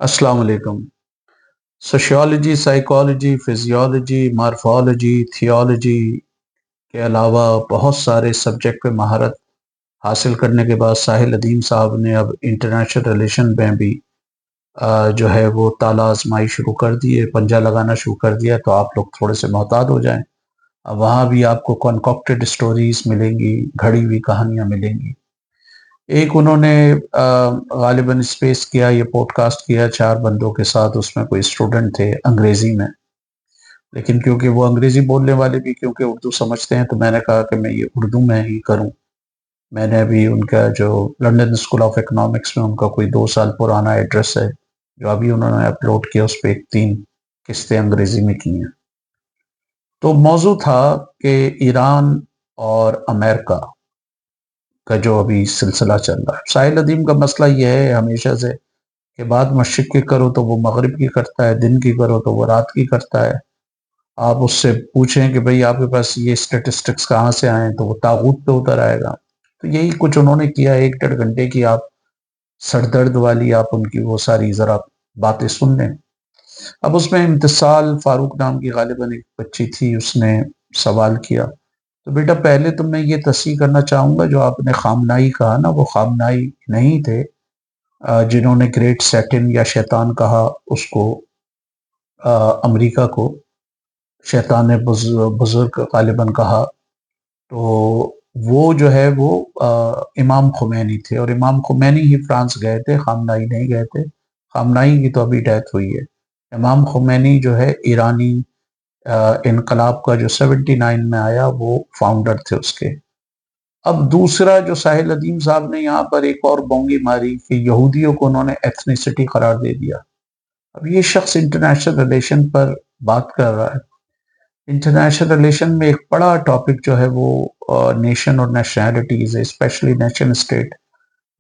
السلام علیکم۔ Sociology, psychology, physiology, morphology, theology کے علاوہ بہت سارے سبجیکٹ پہ مہارت حاصل کرنے کے بعد ساحل ادیم صاحب نے اب انٹرنیشنل ریلیشن میں بھی جو ہے وہ تالا آزمائی شروع کر دی ہے، پنجہ لگانا شروع کر دیا ہے، تو آپ لوگ تھوڑے سے محتاط ہو جائیں۔ اب وہاں بھی آپ کو کنکاکٹڈ سٹوریز ملیں گی، گھڑی ہوئی کہانیاں ملیں گی۔ ایک انہوں نے غالباً اسپیس کیا، یہ پوڈ کاسٹ کیا 4 بندوں کے ساتھ، اس میں کوئی اسٹوڈنٹ تھے انگریزی میں، لیکن کیونکہ وہ انگریزی بولنے والے بھی کیونکہ اردو سمجھتے ہیں تو میں نے کہا کہ میں یہ اردو میں ہی کروں۔ میں نے ابھی ان کا جو لنڈن اسکول آف اکنامکس میں ان کا کوئی 2 سال پرانا ایڈریس ہے جو ابھی انہوں نے اپلوڈ کیا، اس پہ ایک 3 قسطیں انگریزی میں کی ہیں۔ تو موضوع تھا کہ ایران اور امریکہ کا جو ابھی سلسلہ چل رہا ہے۔ ساحل ادیم کا مسئلہ یہ ہے ہمیشہ سے کہ بات مشرق کی کرو تو وہ مغرب کی کرتا ہے، دن کی کرو تو وہ رات کی کرتا ہے۔ آپ اس سے پوچھیں کہ بھئی آپ کے پاس یہ اسٹیٹسٹکس کہاں سے آئیں تو وہ طاغوت پہ اتر آئے گا۔ تو یہی کچھ انہوں نے کیا، 1 ڈیڑھ گھنٹے کی آپ سر درد والی آپ ان کی وہ ساری ذرا باتیں سن لیں۔ اب اس میں امتصال فاروق نام کی غالباً ایک بچی تھی، اس نے سوال کیا تو بیٹا پہلے تو میں یہ تصحیح کرنا چاہوں گا، جو آپ نے خامنائی کہا نا، وہ خامنائی نہیں تھے جنہوں نے گریٹ سیٹن یا شیطان کہا اس کو، امریکہ کو شیطان بزرگ غالباً کہا، تو وہ جو ہے وہ امام خمینی تھے، اور امام خمینی ہی فرانس گئے تھے، خامنائی نہیں گئے تھے۔ خامنائی کی تو ابھی ڈیتھ ہوئی ہے۔ امام خمینی جو ہے ایرانی انقلاب کا جو 79 میں آیا، وہ فاؤنڈر تھے اس کے۔ اب دوسرا جو ساحل ادیم صاحب نے یہاں پر ایک اور بونگی ماری کہ یہودیوں کو انہوں نے ایتھنیسٹی قرار دے دیا۔ اب یہ شخص انٹرنیشنل ریلیشن پر بات کر رہا ہے۔ انٹرنیشنل ریلیشن میں ایک بڑا ٹاپک جو ہے وہ نیشن اور نیشنلٹیز ہے، اسپیشلی نیشن اسٹیٹ،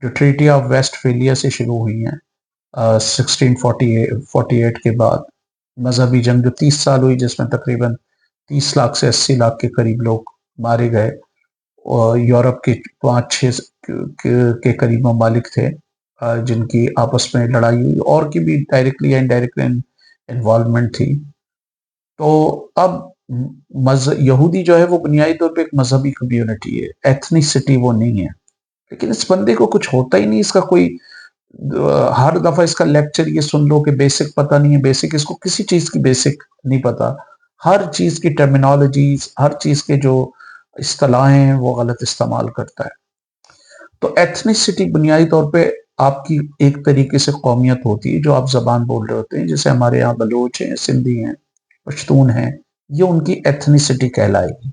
جو ٹریٹی آف ویسٹ فیلیا سے شروع ہوئی ہیں 1648 کے بعد۔ مذہبی جنگ جو 30 سال ہوئی، جس میں تقریباً 30 لاکھ سے 80 لاکھ کے قریب لوگ مارے گئے، اور یورپ کے 5-6 کے قریب ممالک تھے جن کی آپس میں لڑائی ہوئی، اور کی بھی ڈائریکٹلی یا انڈائریکٹلی انوالومنٹ تھی۔ تو اب یہودی جو ہے وہ بنیادی طور پہ ایک مذہبی کمیونٹی ہے، ایتھنیسٹی وہ نہیں ہے، لیکن اس بندے کو کچھ ہوتا ہی نہیں، اس کا کوئی ہر دفعہ اس کا لیکچر یہ سن لو کہ بیسک پتہ نہیں ہے، بیسک اس کو کسی چیز کی بیسک نہیں پتہ، ہر چیز کی ٹرمینالوجیز، ہر چیز کے جو اصطلاحیں ہیں وہ غلط استعمال کرتا ہے۔ تو ایتھنیسٹی بنیادی طور پہ آپ کی ایک طریقے سے قومیت ہوتی ہے جو آپ زبان بول رہے ہوتے ہیں، جیسے ہمارے یہاں بلوچ ہیں، سندھی ہیں، پشتون ہیں، یہ ان کی ایتھنیسٹی کہلائے گی۔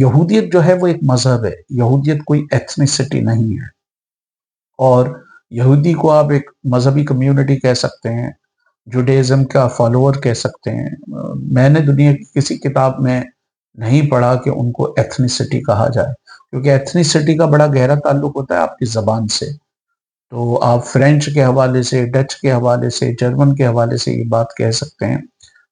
یہودیت جو ہے وہ ایک مذہب ہے، یہودیت کوئی ایتھنیسٹی نہیں ہے، اور یہودی کو آپ ایک مذہبی کمیونٹی کہہ سکتے ہیں، جوڈیزم کا فالوور کہہ سکتے ہیں۔ میں نے دنیا کی کسی کتاب میں نہیں پڑھا کہ ان کو ایتھنیسٹی کہا جائے، کیونکہ ایتھنیسٹی کا بڑا گہرا تعلق ہوتا ہے آپ کی زبان سے۔ تو آپ فرینچ کے حوالے سے، ڈچ کے حوالے سے، جرمن کے حوالے سے یہ بات کہہ سکتے ہیں۔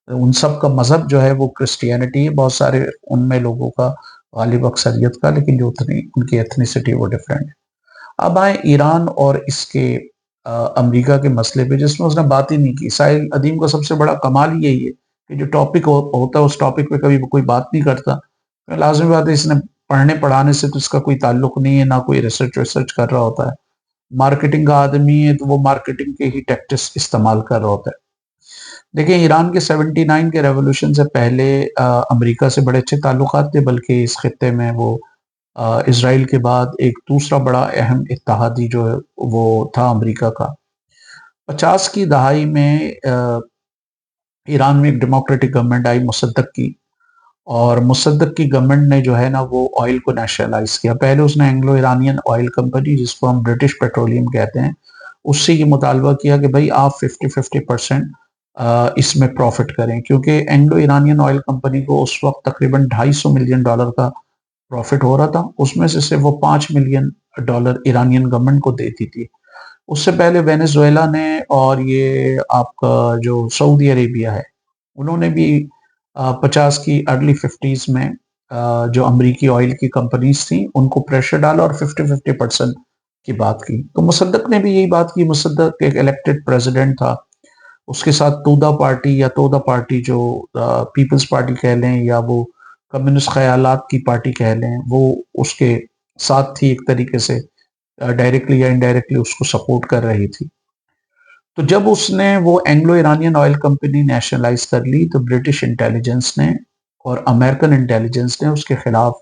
ان سب کا مذہب جو ہے وہ کرسچینٹی ہے، بہت سارے ان میں لوگوں کا، غالب اکثریت کا، لیکن جو اتنی ان کی ایتھنیسٹی وہ ڈفرینٹ ہے۔ اب آئیں ایران اور اس کے امریکہ کے مسئلے پہ، جس میں اس نے بات ہی نہیں کی۔ ساحل ادیم کا سب سے بڑا کمال یہی ہے کہ جو ٹاپک ہوتا ہے اس ٹاپک پہ کبھی کوئی بات نہیں کرتا۔ لازمی بات ہے اس نے پڑھنے پڑھانے سے تو اس کا کوئی تعلق نہیں ہے، نہ کوئی ریسرچ کر رہا ہوتا ہے۔ مارکیٹنگ کا آدمی ہے تو وہ مارکیٹنگ کے ہی ٹیکٹس استعمال کر رہا ہوتا ہے۔ دیکھیں ایران کے 79 کے ریولوشن سے پہلے امریکہ سے بڑے اچھے تعلقات تھے، بلکہ اس خطے میں وہ اسرائیل کے بعد ایک دوسرا بڑا اہم اتحادی جو ہے وہ تھا امریکہ کا۔ 50 کی دہائی میں ایران میں ایک ڈیموکریٹک گورنمنٹ آئی مصدق کی، اور مصدق کی گورنمنٹ نے جو ہے نا وہ آئل کو نیشنلائز کیا۔ پہلے اس نے اینگلو ایرانین آئل کمپنی، جس کو ہم برٹش پیٹرولیم کہتے ہیں، اس سے یہ مطالبہ کیا کہ بھائی آپ 50% اس میں پروفٹ کریں، کیونکہ اینگلو ایرانین آئل کمپنی کو اس وقت تقریباً $250 ملین کا پروفٹ ہو رہا تھا، اس میں سے صرف وہ $5 ملین ایرانین گورنمنٹ کو دیتی تھی۔ اس سے پہلے وینیزویلا نے اور یہ آپ کا جو سعودی عربیہ ہے، انہوں نے بھی 50 کی ارلی 50s میں جو امریکی آئل کی کمپنیز تھیں ان کو پریشر ڈالا اور 50-50% کی بات کی، تو مصدق نے بھی یہی بات کی۔ مصدق ایک الیکٹڈ پریزیڈنٹ تھا، اس کے ساتھ تودا پارٹی یا تودا پارٹی جو پیپلز پارٹی کہہ لیں یا وہ کمیونسٹ خیالات کی پارٹی کہہ لیں، وہ اس کے ساتھ تھی ایک طریقے سے، ڈائریکٹلی یا انڈائریکٹلی اس کو سپورٹ کر رہی تھی۔ تو جب اس نے وہ Anglo Iranian oil company nationalise کر لی تو برٹش انٹیلیجنس نے اور امریکن انٹیلیجنس نے اس کے خلاف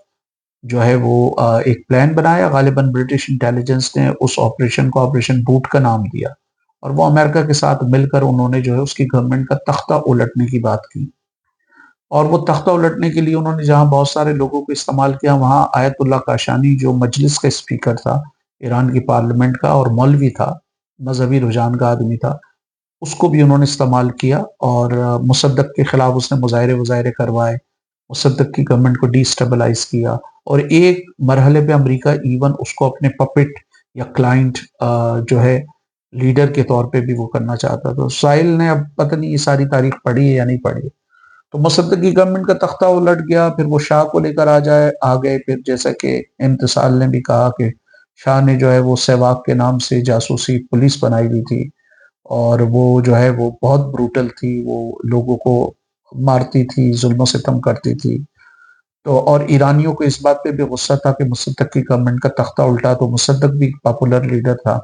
جو ہے وہ ایک پلان بنایا۔ غالباً برٹش انٹیلیجنس نے اس آپریشن کو آپریشن بوٹ کا نام دیا، اور وہ امریکہ کے ساتھ مل کر انہوں نے جو ہے اس کی گورنمنٹ کا تختہ الٹنے کی بات کی۔ اور وہ تختہ الٹنے کے لیے انہوں نے جہاں بہت سارے لوگوں کو استعمال کیا، وہاں آیت اللہ کاشانی جو مجلس کا اسپیکر تھا ایران کی پارلیمنٹ کا اور مولوی تھا، مذہبی رجحان کا آدمی تھا، اس کو بھی انہوں نے استعمال کیا، اور مصدق کے خلاف اس نے مظاہرے کروائے، مصدق کی گورنمنٹ کو ڈی اسٹیبلائز کیا، اور ایک مرحلے پہ امریکہ ایون اس کو اپنے پپٹ یا کلائنٹ جو ہے لیڈر کے طور پہ بھی وہ کرنا چاہتا تھا۔ سائل نے اب پتہ نہیں یہ ساری تاریخ پڑھی ہے یا نہیں پڑھی، تو مصدق کی گورنمنٹ کا تختہ الٹ گیا، پھر وہ شاہ کو لے کر آ گئے۔ پھر جیسا کہ امتصال نے بھی کہا کہ شاہ نے جو ہے وہ سیواک کے نام سے جاسوسی پولیس بنائی ہوئی تھی، اور وہ جو ہے وہ بہت بروٹل تھی، وہ لوگوں کو مارتی تھی، ظلم و ستم کرتی تھی۔ تو اور ایرانیوں کو اس بات پہ بھی غصہ تھا کہ مصدق کی گورنمنٹ کا تختہ الٹا، تو مصدق بھی پاپولر لیڈر تھا۔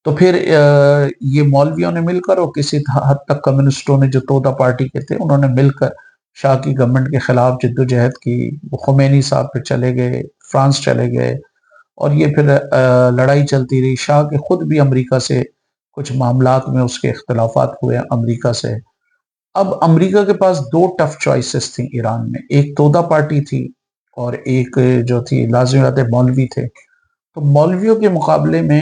تو پھر یہ مولویوں نے مل کر اور کسی حد تک کمیونسٹوں نے جو تودا پارٹی کے تھے انہوں نے مل کر شاہ کی گورنمنٹ کے خلاف جد و جہد کی۔ وہ خمینی صاحب پھر چلے گئے، فرانس چلے گئے، اور یہ پھر لڑائی چلتی رہی۔ شاہ کے خود بھی امریکہ سے کچھ معاملات میں اس کے اختلافات ہوئے امریکہ سے۔ اب امریکہ کے پاس دو ٹف چوائسز تھیں ایران میں، ایک تودا پارٹی تھی اور ایک جو تھی لازمی بات ہے مولوی تھے۔ تو مولویوں کے مقابلے میں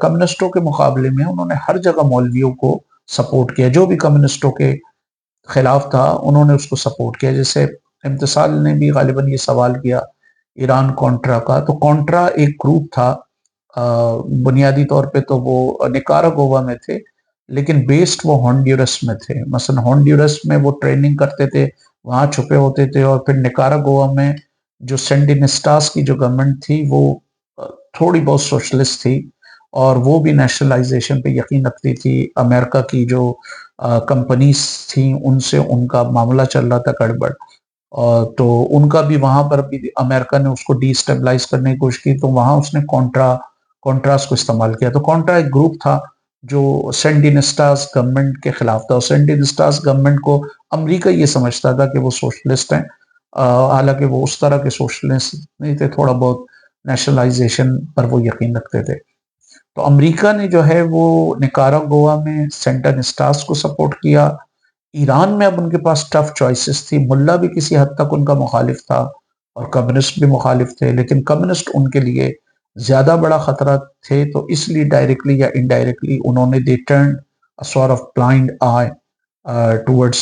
کمیونسٹوں کے مقابلے میں انہوں نے ہر جگہ مولویوں کو سپورٹ کیا، جو بھی کمیونسٹوں کے خلاف تھا انہوں نے اس کو سپورٹ کیا۔ جیسے امتصال نے بھی غالباً یہ سوال کیا ایران کونٹرا کا، تو کونٹرا ایک گروپ تھا، بنیادی طور پہ تو وہ نکاراگوا میں تھے، لیکن بیسڈ وہ ہونڈیورس میں تھے۔ مثلا ہونڈیورس میں وہ ٹریننگ کرتے تھے، وہاں چھپے ہوتے تھے، اور پھر نکاراگوا میں جو سینڈینسٹاس کی جو گورنمنٹ تھی وہ تھوڑی بہت سوشلسٹ تھی، اور وہ بھی نیشنلائزیشن پہ یقین رکھتی تھی۔ امریکہ کی جو کمپنیز تھیں ان سے ان کا معاملہ چل رہا تھا گڑبڑ، تو ان کا بھی وہاں پر بھی امریکہ نے اس کو ڈی اسٹیبلائز کرنے کی کوشش کی، تو وہاں اس نے کونٹراس کو استعمال کیا۔ تو کونٹرا ایک گروپ تھا جو سینڈینسٹاس گورنمنٹ کے خلاف تھا، اور سینڈینسٹاس گورنمنٹ کو امریکہ یہ سمجھتا تھا کہ وہ سوشلسٹ ہیں، حالانکہ وہ اس طرح کے سوشلسٹ نہیں تھے، تھوڑا بہت نیشنلائزیشن پر وہ یقین رکھتے تھے۔ تو امریکہ نے جو ہے وہ نکاراگوا میں سینڈینسٹاس کو سپورٹ کیا۔ ایران میں اب ان کے پاس ٹف چوائسز تھی، ملا بھی کسی حد تک ان کا مخالف تھا اور کمیونسٹ بھی مخالف تھے، لیکن کمیونسٹ ان کے لیے زیادہ بڑا خطرہ تھے، تو اس لیے ڈائریکٹلی یا انڈائریکٹلی انہوں نے they turned a sort of blind eye towards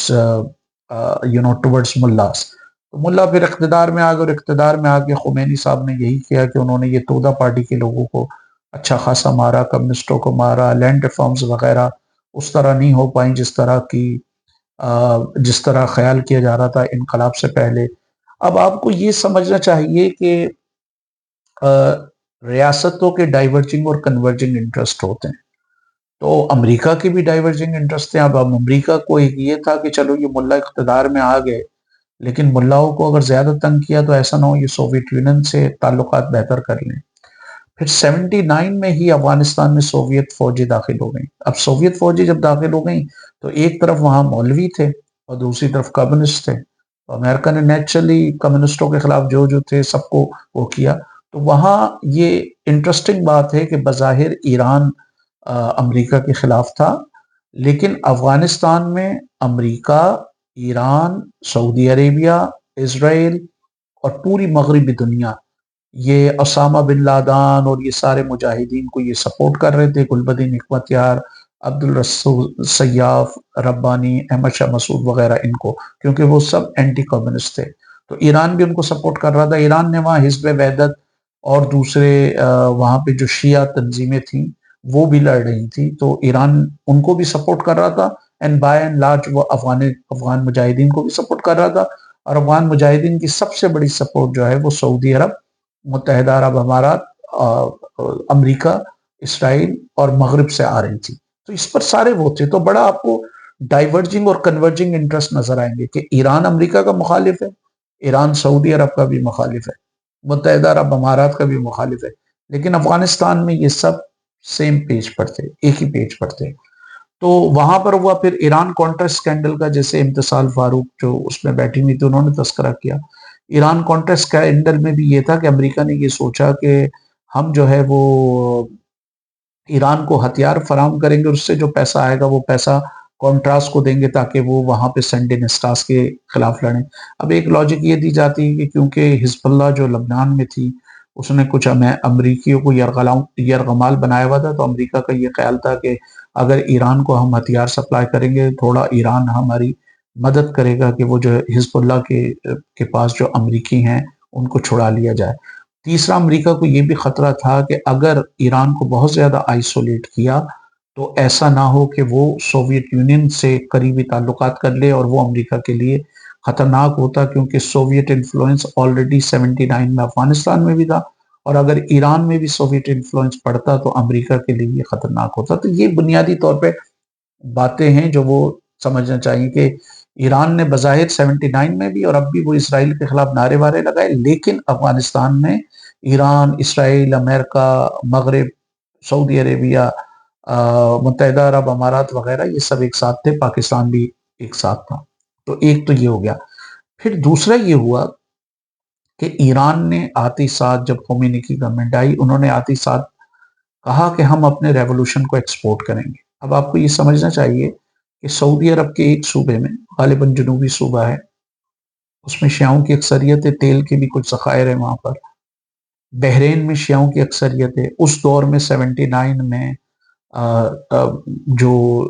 ملاس۔ تو ملا پھر اقتدار میں آ گئے، اور اقتدار میں آ کے خمینی صاحب نے یہی کیا کہ انہوں نے یہ تودا پارٹی کے لوگوں کو اچھا خاصا مارا، کمیونسٹوں کو مارا، لینڈ ریفارمز وغیرہ اس طرح نہیں ہو پائیں جس طرح خیال کیا جا رہا تھا انقلاب سے پہلے۔ اب آپ کو یہ سمجھنا چاہیے کہ ریاستوں کے ڈائیورجنگ اور کنورجنگ انٹرسٹ ہوتے ہیں، تو امریکہ کے بھی ڈائیورجنگ انٹرسٹ ہیں۔ اب امریکہ کو ایک یہ تھا کہ چلو یہ ملا اقتدار میں آ گئے، لیکن ملاؤں کو اگر زیادہ تنگ کیا تو ایسا نہ ہو یہ سوویت یونین سے تعلقات بہتر کر لیں۔ پھر 79 میں ہی افغانستان میں سوویت فوجیں داخل ہو گئیں۔ اب سوویت فوجیں جب داخل ہو گئیں تو ایک طرف وہاں مولوی تھے اور دوسری طرف کمیونسٹ تھے، تو امریکہ نے نیچرلی کمیونسٹوں کے خلاف جو تھے سب کو وہ کیا۔ تو وہاں یہ انٹرسٹنگ بات ہے کہ بظاہر ایران امریکہ کے خلاف تھا، لیکن افغانستان میں امریکہ، ایران، سعودی عربیہ، اسرائیل اور پوری مغربی دنیا یہ اسامہ بن لادن اور یہ سارے مجاہدین کو یہ سپورٹ کر رہے تھے، گلبدین حکمت یار، عبد الرسول سیاف، ربانی، احمد شاہ مسعود وغیرہ، ان کو، کیونکہ وہ سب اینٹی کمیونسٹ تھے، تو ایران بھی ان کو سپورٹ کر رہا تھا۔ ایران نے وہاں حزب وحدت اور دوسرے وہاں پہ جو شیعہ تنظیمیں تھیں وہ بھی لڑ رہی تھیں، تو ایران ان کو بھی سپورٹ کر رہا تھا، اینڈ بائی اینڈ لارج وہ افغان مجاہدین کو بھی سپورٹ کر رہا تھا۔ اور افغان مجاہدین کی سب سے بڑی سپورٹ جو ہے وہ سعودی عرب، متحدہ عرب امارات امریکہ، اسرائیل اور مغرب سے آ رہی تھی. تو اس پر سارے وہ تھے. تو بڑا آپ کو ڈائیورجنگ اور کنورجنگ انٹرسٹ نظر آئیں گے کہ ایران امریکہ کا مخالف ہے، ایران سعودی عرب کا بھی مخالف ہے، متحدہ عرب امارات کا بھی مخالف ہے، لیکن افغانستان میں یہ سب سیم پیج پر تھے، ایک ہی پیج پر تھے. تو وہاں پر ہوا پھر ایران کانٹرا اسکینڈل کا، جیسے امتصال فاروق جو اس میں بیٹھی ہوئی تھی انہوں نے تذکرہ کیا. ایران کانٹرا اسکینڈل میں بھی یہ تھا کہ امریکہ نے یہ سوچا کہ ہم جو ہے وہ ایران کو ہتھیار فراہم کریں گے اور اس سے جو پیسہ آئے گا وہ پیسہ کانٹراس کو دیں گے تاکہ وہ وہاں پہ سینڈ انسٹاس کے خلاف لڑیں. اب ایک لاجک یہ دی جاتی ہے کہ کیونکہ حزب اللہ جو لبنان میں تھی اس نے کچھ امریکیوں کو یرغمال بنایا ہوا تھا، تو امریکہ کا یہ خیال تھا کہ اگر ایران کو ہم ہتھیار سپلائی کریں گے تھوڑا ایران ہماری مدد کرے گا کہ وہ جو حزب اللہ کے پاس جو امریکی ہیں ان کو چھڑا لیا جائے. تیسرا، امریکہ کو یہ بھی خطرہ تھا کہ اگر ایران کو بہت زیادہ آئسولیٹ کیا تو ایسا نہ ہو کہ وہ سوویت یونین سے قریبی تعلقات کر لے، اور وہ امریکہ کے لیے خطرناک ہوتا کیونکہ سوویت انفلوئنس آلریڈی 79 میں افغانستان میں بھی تھا، اور اگر ایران میں بھی سوویت انفلوئنس پڑتا تو امریکہ کے لیے یہ خطرناک ہوتا. تو یہ بنیادی طور پہ باتیں ہیں جو وہ سمجھنا چاہیے کہ ایران نے بظاہر 79 میں بھی اور اب بھی وہ اسرائیل کے خلاف نعرے وارے لگائے، لیکن افغانستان میں ایران، اسرائیل، امریکہ، مغرب، سعودی عربیہ، متحدہ عرب امارات وغیرہ یہ سب ایک ساتھ تھے، پاکستان بھی ایک ساتھ تھا. تو ایک تو یہ ہو گیا. پھر دوسرا یہ ہوا کہ ایران نے آتے ساتھ جب خمینی کی گورنمنٹ آئی انہوں نے آتے ساتھ کہا کہ ہم اپنے ریولوشن کو ایکسپورٹ کریں گے. اب آپ کو یہ سمجھنا چاہیے کہ سعودی عرب کے ایک صوبے میں، غالباً جنوبی صوبہ ہے، اس میں شیعوں کی اکثریت ہے، تیل کے بھی کچھ ذخائر ہیں وہاں پر. بحرین میں شیعوں کی اکثریت ہے. اس دور میں 79 میں جو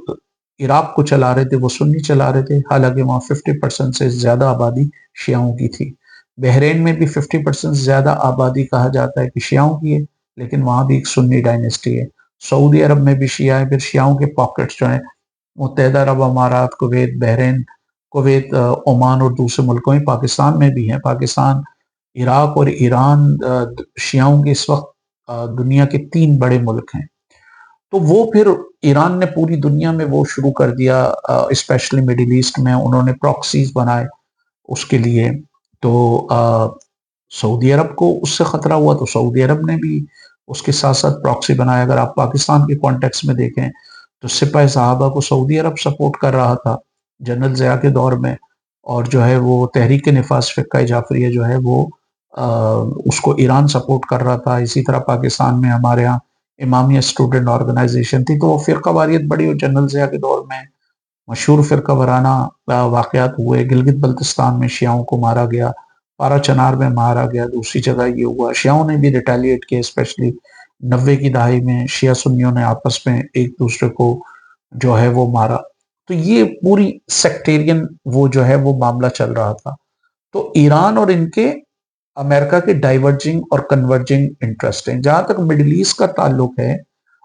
عراق کو چلا رہے تھے وہ سنی چلا رہے تھے، حالانکہ وہاں 50% سے زیادہ آبادی شیعوں کی تھی. بحرین میں بھی 50% سے زیادہ آبادی کہا جاتا ہے کہ شیعوں کی ہے، لیکن وہاں بھی ایک سنی ڈائنیسٹی ہے. سعودی عرب میں بھی شیعہ ہے، پھر شیعوں کے پاکٹس جو ہیں متحدہ عرب امارات، کویت، بحرین، کویت، عمان اور دوسرے ملکوں میں، پاکستان میں بھی ہیں. پاکستان، عراق اور ایران شیعوں کے اس وقت دنیا کے 3 بڑے ملک ہیں. تو وہ پھر ایران نے پوری دنیا میں وہ شروع کر دیا، اسپیشلی مڈل ایسٹ میں انہوں نے پراکسیز بنائے اس کے لیے. تو سعودی عرب کو اس سے خطرہ ہوا تو سعودی عرب نے بھی اس کے ساتھ ساتھ پراکسی بنایا. اگر آپ پاکستان کے کانٹیکس میں دیکھیں تو سپاہ صحابہ کو سعودی عرب سپورٹ کر رہا تھا جنرل ضیاء کے دور میں، اور جو ہے وہ تحریک نفاذ فقہ جعفریہ جو ہے وہ اس کو ایران سپورٹ کر رہا تھا. اسی طرح پاکستان میں ہمارے ہاں امامیہ اسٹوڈنٹ آرگنائزیشن تھی، تو وہ فرقہ واریت بڑی، اور جنرل ضیاء کے دور میں مشہور فرقہ وارانہ واقعات ہوئے. گلگت بلتستان میں شیعوں کو مارا گیا، پارا چنار میں مارا گیا، دوسری جگہ یہ ہوا. شیعوں نے بھی ریٹیلیٹ کیا، اسپیشلی 90 کی دہائی میں شیعہ سنیوں نے آپس میں ایک دوسرے کو جو ہے وہ مارا. تو یہ پوری سیکٹیرین وہ جو ہے وہ معاملہ چل رہا تھا. تو ایران اور ان کے امریکہ کے ڈائیورجنگ اور کنورجنگ انٹرسٹ ہیں. جہاں تک مڈل ایسٹ کا تعلق ہے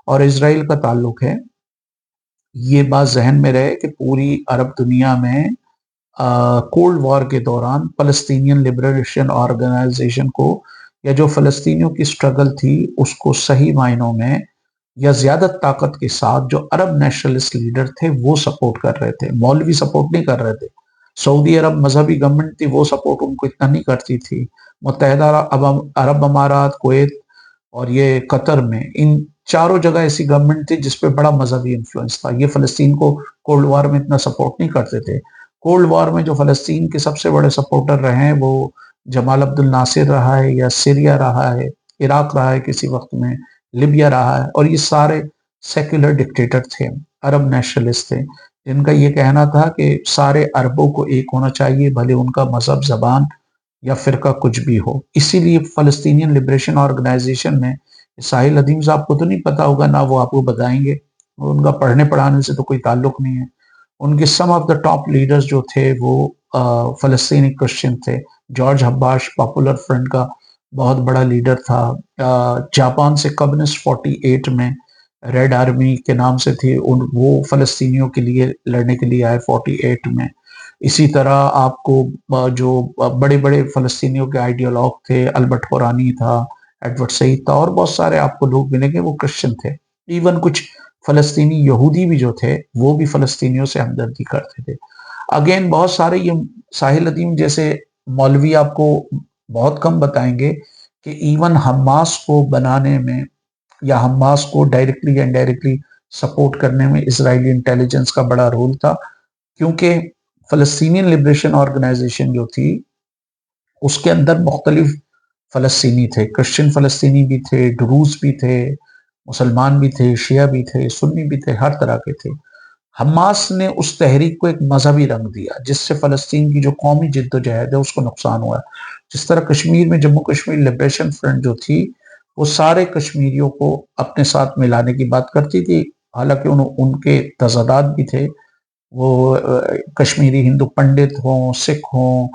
اور اسرائیل کا تعلق ہے، یہ بات ذہن میں رہے کہ پوری عرب دنیا میں کولڈ وار کے دوران فلسطینین لبریشن آرگنائزیشن کو، یا جو فلسطینیوں کی سٹرگل تھی اس کو صحیح معنوں میں یا زیادہ طاقت کے ساتھ جو عرب نیشنلسٹ لیڈر تھے وہ سپورٹ کر رہے تھے، مولوی سپورٹ نہیں کر رہے تھے. سعودی عرب مذہبی گورنمنٹ تھی، وہ سپورٹ ان کو اتنا نہیں کرتی تھی. متحدہ عرب امارات، کویت اور یہ قطر میں، ان چاروں جگہ ایسی گورنمنٹ تھی جس پہ بڑا مذہبی انفلوئنس تھا. یہ فلسطین کو کولڈ وار میں اتنا سپورٹ نہیں کرتے تھے. کولڈ وار میں جو فلسطین کے سب سے بڑے سپورٹر رہے ہیں وہ جمال عبد الناصر رہا ہے، یا سیریا رہا ہے، عراق رہا ہے کسی وقت میں، لیبیا رہا ہے، اور یہ سارے سیکولر ڈکٹیٹر تھے، عرب نیشنلسٹ تھے، جن کا یہ کہنا تھا کہ سارے عربوں کو ایک ہونا چاہیے، بھلے ان کا مذہب، زبان یا فرقہ کچھ بھی ہو. اسی لیے فلسطینین لبریشن آرگنائزیشن میں ساحل ندیم صاحب کو تو نہیں پتا ہوگا، نہ وہ آپ کو بتائیں گے، ان کا پڑھنے پڑھانے سے تو کوئی تعلق نہیں ہے. ان کے سم آف دا ٹاپ لیڈرز جو تھے وہ فلسطینی کرسچن تھے. جارج حباش پاپولر فرنٹ کا بہت بڑا لیڈر تھا. جاپان سے کمیونسٹ 48 میں ریڈ آرمی کے نام سے تھی، وہ فلسطینیوں کے لیے لڑنے کے لیے آئے 48 میں. اسی طرح آپ کو جو بڑے بڑے فلسطینیوں کے آئیڈیالوگ تھے، البرٹ قرانی تھا، ایڈورڈ سعید تھا، اور بہت سارے آپ کو لوگ ملیں گے وہ کرسچن تھے. ایون کچھ فلسطینی یہودی بھی جو تھے وہ بھی فلسطینیوں سے ہمدردی کرتے تھے. اگین بہت سارے یہ ساحل ادیم جیسے مولوی آپ کو بہت کم بتائیں گے کہ ایون حماس کو بنانے میں یا حماس کو ڈائریکٹلی یا انڈائریکٹلی سپورٹ کرنے میں اسرائیلی انٹیلیجنس کا بڑا رول تھا، کیونکہ فلسطینین لبریشن آرگنائزیشن جو تھی اس کے اندر مختلف فلسطینی تھے، کرسچن فلسطینی بھی تھے، ڈروز بھی تھے، مسلمان بھی تھے، شیعہ بھی تھے، سنی بھی تھے، ہر طرح کے تھے. حماس نے اس تحریک کو ایک مذہبی رنگ دیا جس سے فلسطین کی جو قومی جد و جہد ہے اس کو نقصان ہوا. جس طرح کشمیر میں جموں کشمیر لبریشن فرنٹ جو تھی وہ سارے کشمیریوں کو اپنے ساتھ ملانے کی بات کرتی تھی، حالانکہ ان کے تضادات بھی تھے. وہ کشمیری ہندو پنڈت ہوں، سکھ ہوں،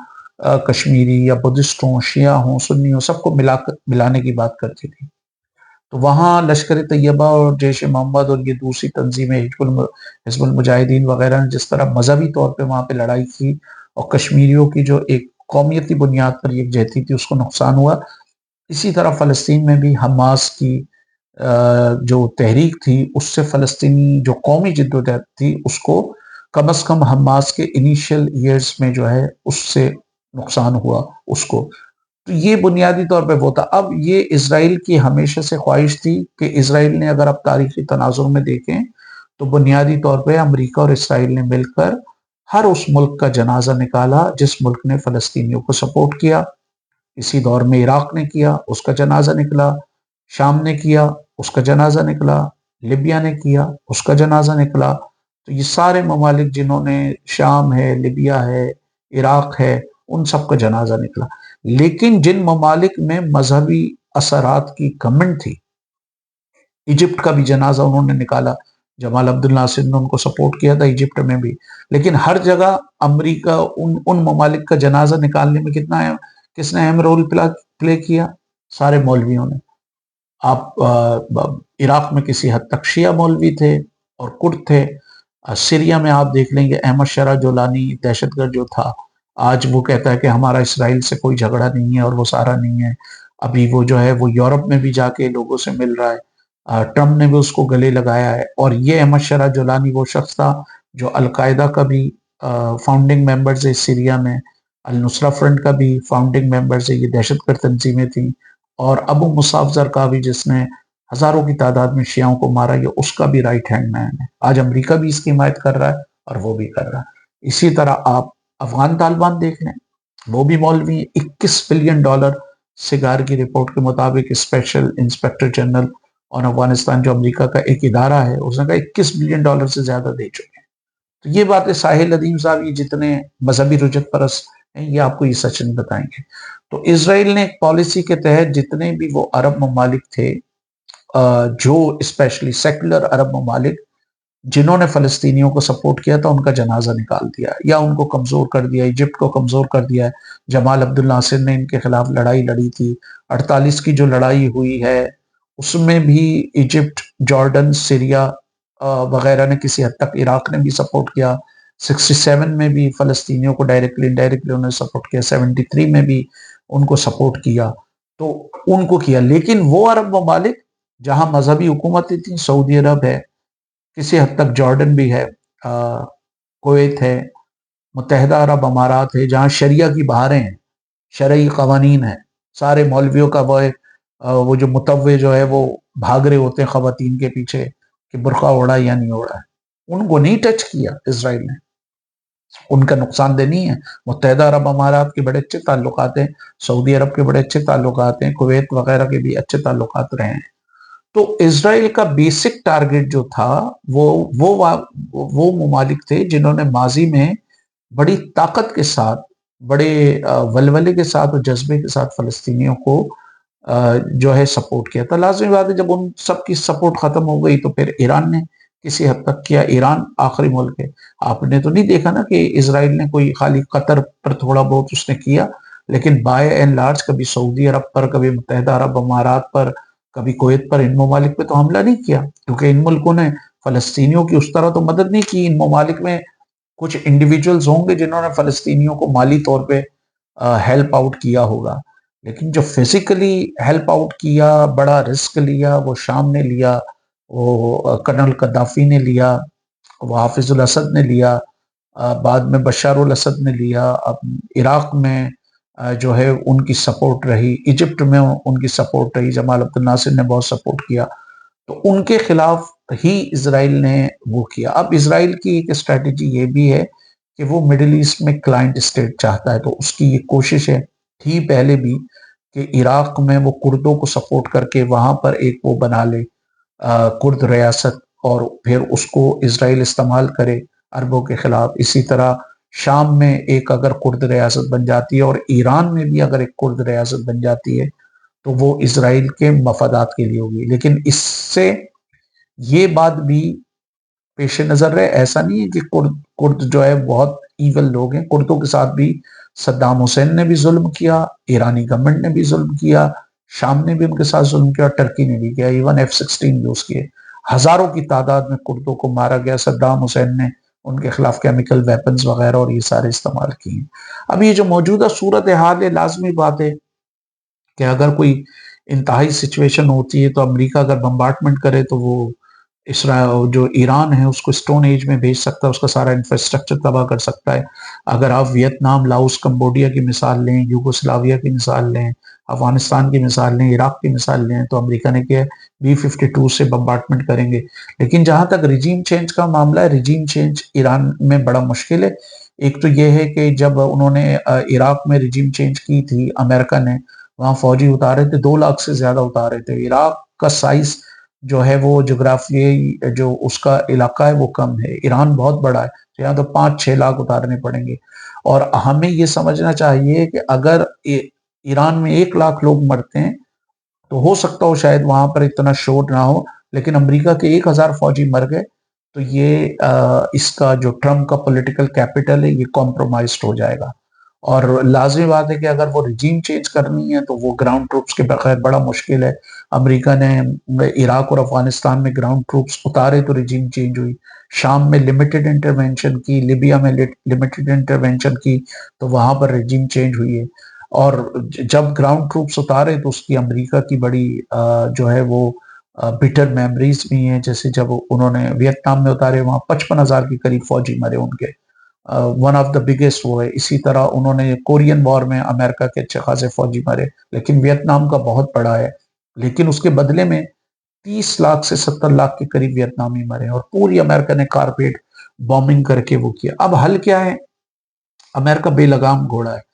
کشمیری یا بدھسٹ ہوں، شیعہ ہوں، سنی ہوں، سب کو ملانے کی بات کرتی تھی. تو وہاں لشکر طیبہ اور جیش محمد اور یہ دوسری تنظیمیں حزب المجاہدین وغیرہ نے جس طرح مذہبی طور پہ وہاں پہ لڑائی کی اور کشمیریوں کی جو ایک قومیتی بنیاد پر یکجہتی تھی اس کو نقصان ہوا، اسی طرح فلسطین میں بھی حماس کی جو تحریک تھی اس سے فلسطینی جو قومی جدوجہد تھی اس کو کم از کم حماس کے انیشیل ایئرز میں جو ہے اس سے نقصان ہوا اس کو. تو یہ بنیادی طور پہ وہ تھا. اب یہ اسرائیل کی ہمیشہ سے خواہش تھی کہ اسرائیل نے اگر آپ تاریخی تناظر میں دیکھیں تو بنیادی طور پہ امریکہ اور اسرائیل نے مل کر ہر اس ملک کا جنازہ نکالا جس ملک نے فلسطینیوں کو سپورٹ کیا. اسی دور میں عراق نے کیا، اس کا جنازہ نکلا، شام نے کیا، اس کا جنازہ نکلا، لیبیا نے کیا، اس کا جنازہ نکلا. تو یہ سارے ممالک جنہوں نے، شام ہے، لیبیا ہے، عراق ہے، ان سب کا جنازہ نکلا. لیکن جن ممالک میں مذہبی اثرات کی گھمنڈ تھی، ایجپٹ کا بھی جنازہ انہوں نے نکالا، جمال عبد الناصر نے ان کو سپورٹ کیا تھا ایجپٹ میں بھی. لیکن ہر جگہ امریکہ ان ممالک کا جنازہ نکالنے میں کس نے اہم رول پلے کیا؟ سارے مولویوں نے. آپ عراق میں کسی حد تک شیعہ مولوی تھے اور کرد تھے. سیریا میں آپ دیکھ لیں گے احمد شرح جولانی دہشت گرد جو تھا، آج وہ کہتا ہے کہ ہمارا اسرائیل سے کوئی جھگڑا نہیں ہے اور وہ سارا نہیں ہے. ابھی وہ جو ہے وہ یورپ میں بھی جا کے لوگوں سے مل رہا ہے، ٹرمپ نے بھی اس کو گلے لگایا ہے. اور یہ احمد شرح جولانی وہ شخص تھا جو القاعدہ کا بھی فاؤنڈنگ ممبرز ہے سیریا میں، النصرہ فرنٹ کا بھی فاؤنڈنگ ممبرز ہے، یہ دہشت گرد تنظیمیں تھیں. اور ابو مصعب زرقاوی جس نے ہزاروں کی تعداد میں شیعوں کو مارا، یہ اس کا بھی رائٹ ہینڈ مین ہے. آج امریکہ بھی اس کی حمایت کر رہا ہے اور وہ بھی کر رہا ہے. اسی طرح آپ افغان طالبان دیکھ لیں، وہ بھی مولوی ہیں. $21 بلین سگار کی رپورٹ کے مطابق اسپیشل انسپیکٹر جنرل اور افغانستان جو امریکہ کا ایک ادارہ ہے اس نے کہا $21 بلین سے زیادہ دے چکے ہیں. تو یہ باتیں ساحل ادیم صاحب یہ جتنے مذہبی رجت پرست ہیں یہ آپ کو یہ سچ نہیں بتائیں گے. تو اسرائیل نے ایک پالیسی کے تحت جتنے بھی وہ عرب ممالک تھے جو اسپیشلی سیکولر عرب ممالک جنہوں نے فلسطینیوں کو سپورٹ کیا تھا ان کا جنازہ نکال دیا یا ان کو کمزور کر دیا. ایجپٹ کو کمزور کر دیا ہے. جمال عبد الناصر نے ان کے خلاف لڑائی لڑی تھی. 48 کی جو لڑائی ہوئی ہے اس میں بھی ایجپٹ، جارڈن، سیریا وغیرہ نے کسی حد تک، عراق نے بھی سپورٹ کیا. 67 میں بھی فلسطینیوں کو ڈائریکٹلی انڈائریکٹلی انہوں نے سپورٹ کیا. 73 میں بھی ان کو سپورٹ کیا. تو ان کو کیا. لیکن وہ عرب ممالک جہاں مذہبی حکومتیں تھیں، سعودی عرب ہے، کسی حد تک جارڈن بھی ہے، کویت ہے، متحدہ عرب امارات ہے، جہاں شریعہ کی بہاریں ہیں، شرعی قوانین ہیں. سارے مولویوں کا وہ جو متوع جو ہے وہ بھاگ رہے ہوتے ہیں خواتین کے پیچھے کہ برقع اوڑھا یا نہیں اوڑھا ہے. ان کو نہیں ٹچ کیا اسرائیل نے، ان کا نقصان دہ نہیں ہے. متحدہ عرب امارات کے بڑے اچھے تعلقات ہیں، سعودی عرب کے بڑے اچھے تعلقات ہیں، کویت وغیرہ کے بھی اچھے تعلقات رہے ہیں. تو اسرائیل کا بیسک ٹارگٹ جو تھا وہ ممالک تھے جنہوں نے ماضی میں بڑی طاقت کے ساتھ، بڑے ولولے کے ساتھ اور جذبے کے ساتھ فلسطینیوں کو جو ہے سپورٹ کیا تھا. لازمی بات ہے جب ان سب کی سپورٹ ختم ہو گئی تو پھر ایران نے کسی حد تک کیا. ایران آخری ملک ہے. آپ نے تو نہیں دیکھا نا کہ اسرائیل نے کوئی خالی قطر پر تھوڑا بہت اس نے کیا، لیکن بائی اینڈ لارج کبھی سعودی عرب پر، کبھی متحدہ عرب امارات پر، کبھی کویت پر، ان ممالک پہ تو حملہ نہیں کیا، کیونکہ ان ملکوں نے فلسطینیوں کی اس طرح تو مدد نہیں کی. ان ممالک میں کچھ انڈیویجولز ہوں گے جنہوں نے فلسطینیوں کو مالی طور پہ ہیلپ آؤٹ کیا ہوگا، لیکن جو فزیکلی ہیلپ آؤٹ کیا، بڑا رسک لیا، وہ شام نے لیا، وہ کرنل قذافی نے لیا، وہ حافظ الاسد نے لیا، بعد میں بشار الاسد نے لیا، اب عراق میں جو ہے ان کی سپورٹ رہی، ایجپٹ میں ان کی سپورٹ رہی، جمال عبد الناصر نے بہت سپورٹ کیا، تو ان کے خلاف ہی اسرائیل نے وہ کیا۔ اب اسرائیل کی ایک اسٹریٹجی یہ بھی ہے کہ وہ مڈل ایسٹ میں کلائنٹ اسٹیٹ چاہتا ہے، تو اس کی یہ کوشش ہے، تھی پہلے بھی، کہ عراق میں وہ کردوں کو سپورٹ کر کے وہاں پر ایک وہ بنا لے کرد ریاست، اور پھر اس کو اسرائیل استعمال کرے عربوں کے خلاف۔ اسی طرح شام میں ایک اگر کرد ریاست بن جاتی ہے، اور ایران میں بھی اگر ایک کرد ریاست بن جاتی ہے، تو وہ اسرائیل کے مفادات کے لیے ہوگی۔ لیکن اس سے یہ بات بھی پیش نظر رہے، ایسا نہیں ہے کہ کرد جو ہے بہت ایول لوگ ہیں، کردوں کے ساتھ بھی صدام حسین نے بھی ظلم کیا، ایرانی گورنمنٹ نے بھی ظلم کیا، شام نے بھی ان کے ساتھ ظلم کیا، ٹرکی نے بھی کیا، ایون F-16 یوز کیے، ہزاروں کی تعداد میں کردوں کو مارا گیا، صدام حسین نے ان کے خلاف کیمیکل ویپنز وغیرہ اور یہ سارے استعمال کیے۔ اب یہ جو موجودہ صورتحال ہے، لازمی بات ہے کہ اگر کوئی انتہائی سچویشن ہوتی ہے تو امریکہ اگر بمبارڈمنٹ کرے تو وہ جو ایران ہے اس کو اسٹون ایج میں بھیج سکتا ہے، اس کا سارا انفراسٹرکچر تباہ کر سکتا ہے۔ اگر آپ ویتنام، لاؤس، کمبوڈیا کی مثال لیں، یوگوسلاویہ کی مثال لیں، افغانستان کی مثال لیں، عراق کی مثال لیں، تو امریکہ نے کیا B-52 سے بمبارڈمنٹ کریں گے۔ لیکن جہاں تک ریجیم چینج کا معاملہ ہے، ریجیم چینج ایران میں بڑا مشکل ہے۔ ایک تو یہ ہے کہ جب انہوں نے عراق میں ریجیم چینج کی تھی، امریکہ نے وہاں فوجی اتارے تھے، 2 لاکھ سے زیادہ اتارے تھے۔ عراق کا سائز جو ہے وہ جغرافیائی جو اس کا علاقہ ہے وہ کم ہے، ایران بہت بڑا ہے، یہاں تو 5-6 لاکھ اتارنے پڑیں گے۔ اور ہمیں یہ سمجھنا چاہیے کہ اگر ایران میں 1 لاکھ لوگ مرتے ہیں تو ہو سکتا ہو شاید وہاں پر اتنا شور نہ ہو، لیکن امریکہ کے 1000 فوجی مر گئے تو یہ اس کا جو ٹرمپ کا پولیٹیکل کیپٹل ہے یہ کمپرومائزڈ ہو جائے گا۔ اور لازمی بات ہے کہ اگر وہ ریجیم چینج کرنی ہے تو وہ گراؤنڈ ٹروپس کے بغیر بڑا مشکل ہے۔ امریکہ نے عراق اور افغانستان میں گراؤنڈ ٹروپس اتارے تو ریجیم چینج ہوئی، شام میں لمیٹڈ انٹرونشن کی، لیبیا میں لمیٹڈ انٹرونشن کی تو وہاں پر ریجیم چینج ہوئی ہے۔ اور جب گراؤنڈ ٹروپس اتارے تو اس کی امریکہ کی بڑی جو ہے وہ بٹر میموریز بھی ہیں، جیسے جب انہوں نے ویتنام میں اتارے وہاں 55,000 کے قریب فوجی مرے ان کے، ون آف دا بگیسٹ وہ ہے۔ اسی طرح انہوں نے کورین وار میں امریکہ کے اچھے خاصے فوجی مرے، لیکن ویتنام کا بہت بڑا ہے، لیکن اس کے بدلے میں 30 لاکھ سے 70 لاکھ کے قریب ویتنامی مرے، اور پوری امریکہ نے کارپیٹ بومبنگ کر کے وہ کیا۔ اب حل کیا ہے؟ امریکہ بے لگام گھوڑا ہے۔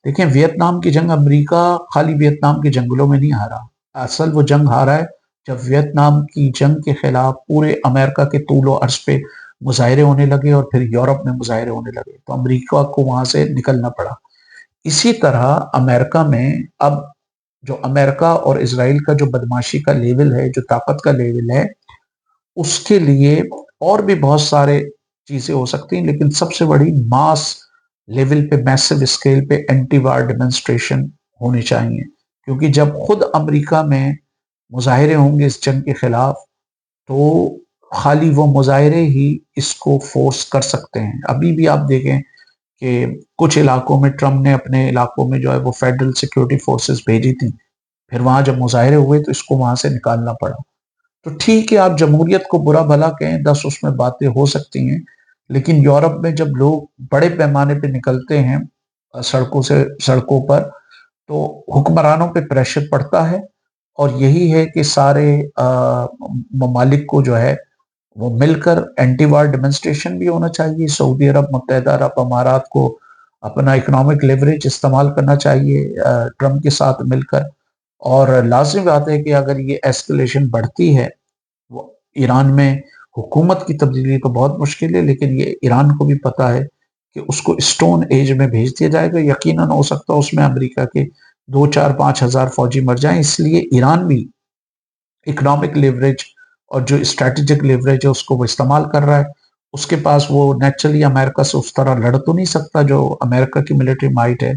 دیکھیں، ویتنام کی جنگ امریکہ خالی ویتنام کے جنگلوں میں نہیں ہارا، اصل وہ جنگ ہارا ہے جب ویتنام کی جنگ کے خلاف پورے امریکہ کے طول و عرض پہ مظاہرے ہونے لگے، اور پھر یورپ میں مظاہرے ہونے لگے تو امریکہ کو وہاں سے نکلنا پڑا۔ اسی طرح امریکہ میں اب جو امریکہ اور اسرائیل کا جو بدماشی کا لیول ہے، جو طاقت کا لیول ہے، اس کے لیے اور بھی بہت سارے چیزیں ہو سکتی ہیں، لیکن سب سے بڑی ماس لیول پہ، میسو اسکیل پہ اینٹی وار ڈیمنسٹریشن ہونی چاہیے، کیونکہ جب خود امریکہ میں مظاہرے ہوں گے اس جنگ کے خلاف تو خالی وہ مظاہرے ہی اس کو فورس کر سکتے ہیں۔ ابھی بھی آپ دیکھیں کہ کچھ علاقوں میں ٹرمپ نے اپنے علاقوں میں جو ہے وہ فیڈرل سیکیورٹی فورسز بھیجی تھیں، پھر وہاں جب مظاہرے ہوئے تو اس کو وہاں سے نکالنا پڑا۔ تو ٹھیک ہے، آپ جمہوریت کو برا بھلا کہیں، 10 اس میں باتیں ہو سکتی ہیں، لیکن یورپ میں جب لوگ بڑے پیمانے پہ نکلتے ہیں سڑکوں پر تو حکمرانوں پہ پریشر پڑتا ہے، اور یہی ہے کہ سارے ممالک کو جو ہے وہ مل کر اینٹی وار ڈیمنسٹریشن بھی ہونا چاہیے۔ سعودی عرب، متحدہ عرب امارات کو اپنا اکنامک لیوریج استعمال کرنا چاہیے ٹرمپ کے ساتھ مل کر، اور لازمی بات ہے کہ اگر یہ ایسکلیشن بڑھتی ہے، وہ ایران میں حکومت کی تبدیلی تو بہت مشکل ہے، لیکن یہ ایران کو بھی پتا ہے کہ اس کو اسٹون ایج میں بھیج دیا جائے گا، یقیناً ہو سکتا ہے اس میں امریکہ کے 2-4-5 ہزار فوجی مر جائیں۔ اس لیے ایران بھی اکنامک لیوریج اور جو اسٹریٹجک لیوریج ہے اس کو وہ استعمال کر رہا ہے۔ اس کے پاس وہ نیچرلی امریکہ سے اس طرح لڑ تو نہیں سکتا جو امریکہ کی ملٹری مائٹ ہے،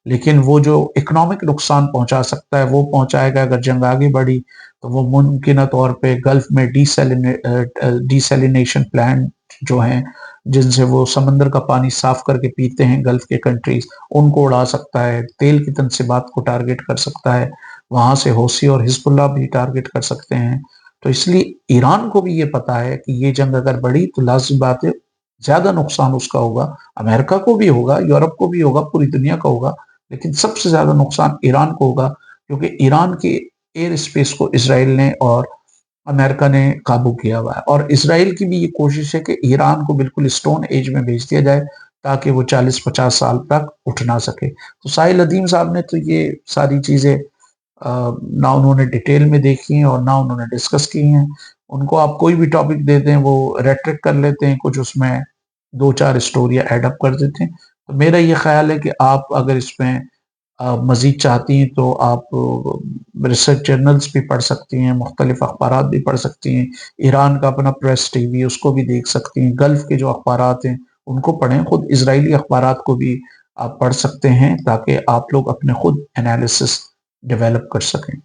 لیکن وہ جو اکنامک نقصان پہنچا سکتا ہے وہ پہنچائے گا۔ اگر جنگ آگے بڑھی تو وہ ممکنہ طور پہ گلف میں ڈی سیلینیشن پلانٹ جو ہیں جن سے وہ سمندر کا پانی صاف کر کے پیتے ہیں گلف کے کنٹریز، ان کو اڑا سکتا ہے، تیل کی تنصیبات کو ٹارگٹ کر سکتا ہے، وہاں سے حوثی اور حزب اللہ بھی ٹارگٹ کر سکتے ہیں۔ تو اس لیے ایران کو بھی یہ پتا ہے کہ یہ جنگ اگر بڑھی تو لازم بات ہے زیادہ نقصان اس کا ہوگا، امریکہ کو بھی ہوگا، یورپ کو بھی ہوگا، پوری دنیا کا ہوگا، لیکن سب سے زیادہ نقصان ایران کو ہوگا، کیونکہ ایران کے ایئر اسپیس کو اسرائیل نے اور امریکہ نے قابو کیا ہوا ہے، اور اسرائیل کی بھی یہ کوشش ہے کہ ایران کو بالکل اسٹون ایج میں بھیج دیا جائے تاکہ وہ 40-50 سال تک اٹھ نہ سکے۔ تو ساحل ندیم صاحب نے تو یہ ساری چیزیں نہ انہوں نے ڈیٹیل میں دیکھی ہیں اور نہ انہوں نے ڈسکس کی ہیں۔ ان کو آپ کوئی بھی ٹاپک دے دیں وہ ریٹرک کر لیتے ہیں، کچھ اس میں 2-4 اسٹوریاں ایڈ اپ کر دیتے ہیں۔ تو میرا یہ خیال ہے کہ آپ اگر اس میں مزید چاہتی ہیں تو آپ ریسرچ جرنلز بھی پڑھ سکتی ہیں، مختلف اخبارات بھی پڑھ سکتی ہیں، ایران کا اپنا پریس ٹی وی اس کو بھی دیکھ سکتی ہیں، گلف کے جو اخبارات ہیں ان کو پڑھیں، خود اسرائیلی اخبارات کو بھی آپ پڑھ سکتے ہیں تاکہ آپ لوگ اپنے خود انالیسس ڈیولپ کر سکیں۔